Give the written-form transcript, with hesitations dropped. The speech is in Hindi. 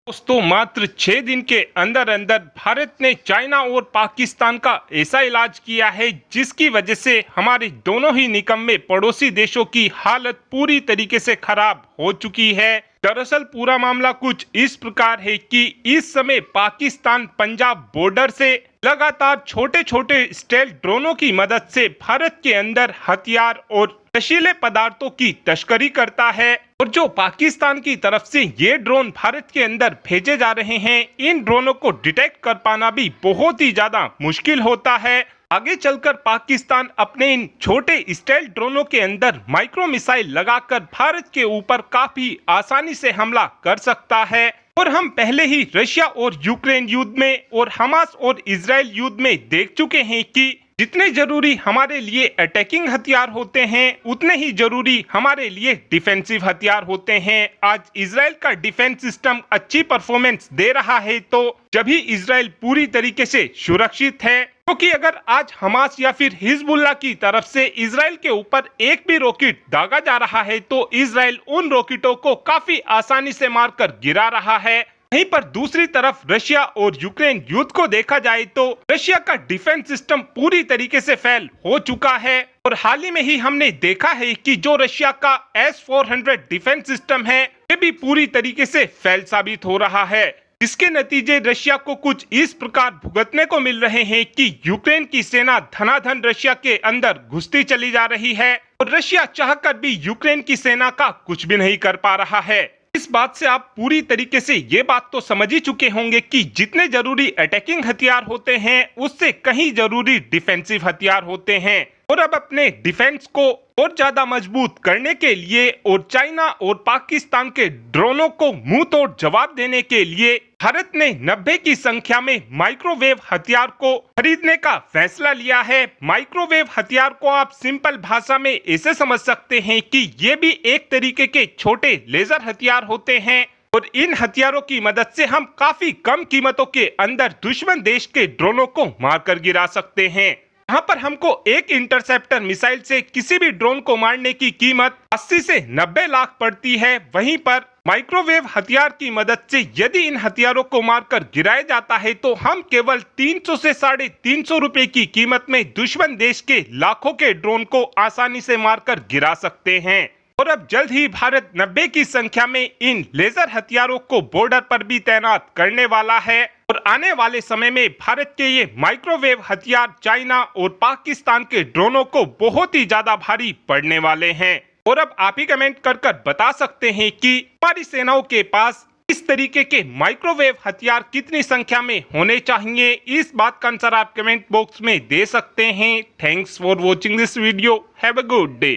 दोस्तों मात्र 6 दिन के अंदर अंदर भारत ने चाइना और पाकिस्तान का ऐसा इलाज किया है जिसकी वजह से हमारे दोनों ही निकम्मे पड़ोसी देशों की हालत पूरी तरीके से खराब हो चुकी है। दरअसल पूरा मामला कुछ इस प्रकार है कि इस समय पाकिस्तान पंजाब बॉर्डर से लगातार छोटे छोटे स्टेल्थ ड्रोनों की मदद से भारत के अंदर हथियार और नशीले पदार्थों की तस्करी करता है। और जो पाकिस्तान की तरफ से ये ड्रोन भारत के अंदर भेजे जा रहे हैं, इन ड्रोनों को डिटेक्ट कर पाना भी बहुत ही ज्यादा मुश्किल होता है। आगे चलकर पाकिस्तान अपने इन छोटे स्टेल्थ ड्रोनों के अंदर माइक्रो मिसाइल लगाकर भारत के ऊपर काफी आसानी से हमला कर सकता है। और हम पहले ही रशिया और यूक्रेन युद्ध में और हमास और इजराइल युद्ध में देख चुके हैं कि जितने जरूरी हमारे लिए अटैकिंग हथियार होते हैं उतने ही जरूरी हमारे लिए डिफेंसिव हथियार होते हैं। आज इजराइल का डिफेंस सिस्टम अच्छी परफॉर्मेंस दे रहा है तो जब ही इजराइल पूरी तरीके से सुरक्षित है, क्योंकि अगर आज हमास या फिर हिजबुल्लाह की तरफ से इजराइल के ऊपर एक भी रॉकेट दागा जा रहा है तो इजराइल उन रॉकेटों को काफी आसानी से मारकर गिरा रहा है। वहीं पर दूसरी तरफ रशिया और यूक्रेन युद्ध को देखा जाए तो रशिया का डिफेंस सिस्टम पूरी तरीके से फेल हो चुका है। और हाल ही में ही हमने देखा है कि जो रशिया का S-400 डिफेंस सिस्टम है ये भी पूरी तरीके से फेल साबित हो रहा है, जिसके नतीजे रशिया को कुछ इस प्रकार भुगतने को मिल रहे हैं कि यूक्रेन की सेना धनाधन रशिया के अंदर घुसती चली जा रही है और रशिया चाहकर भी यूक्रेन की सेना का कुछ भी नहीं कर पा रहा है। इस बात से आप पूरी तरीके से ये बात तो समझ ही चुके होंगे कि जितने जरूरी अटैकिंग हथियार होते हैं उससे कहीं जरूरी डिफेंसिव हथियार होते हैं। और अब अपने डिफेंस को और ज्यादा मजबूत करने के लिए और चाइना और पाकिस्तान के ड्रोनों को मुंह तोड़ जवाब देने के लिए भारत ने 90 की संख्या में माइक्रोवेव हथियार को खरीदने का फैसला लिया है। माइक्रोवेव हथियार को आप सिंपल भाषा में ऐसे समझ सकते हैं कि ये भी एक तरीके के छोटे लेजर हथियार होते हैं और इन हथियारों की मदद से हम काफी कम कीमतों के अंदर दुश्मन देश के ड्रोनों को मारकर गिरा सकते हैं। यहाँ पर हमको एक इंटरसेप्टर मिसाइल से किसी भी ड्रोन को मारने की कीमत 80 से 90 लाख पड़ती है। वहीं पर माइक्रोवेव हथियार की मदद से यदि इन हथियारों को मारकर गिराया जाता है तो हम केवल 300 से 350 रुपए की कीमत में दुश्मन देश के लाखों के ड्रोन को आसानी से मारकर गिरा सकते हैं। और अब जल्द ही भारत 90 की संख्या में इन लेजर हथियारों को बॉर्डर पर भी तैनात करने वाला है और आने वाले समय में भारत के ये माइक्रोवेव हथियार चाइना और पाकिस्तान के ड्रोनों को बहुत ही ज्यादा भारी पड़ने वाले हैं। और अब आप ही कमेंट कर बता सकते हैं कि हमारी सेनाओं के पास इस तरीके के माइक्रोवेव हथियार कितनी संख्या में होने चाहिए। इस बात का आंसर आप कमेंट बॉक्स में दे सकते हैं। Thanks for watching this video. Have a good day.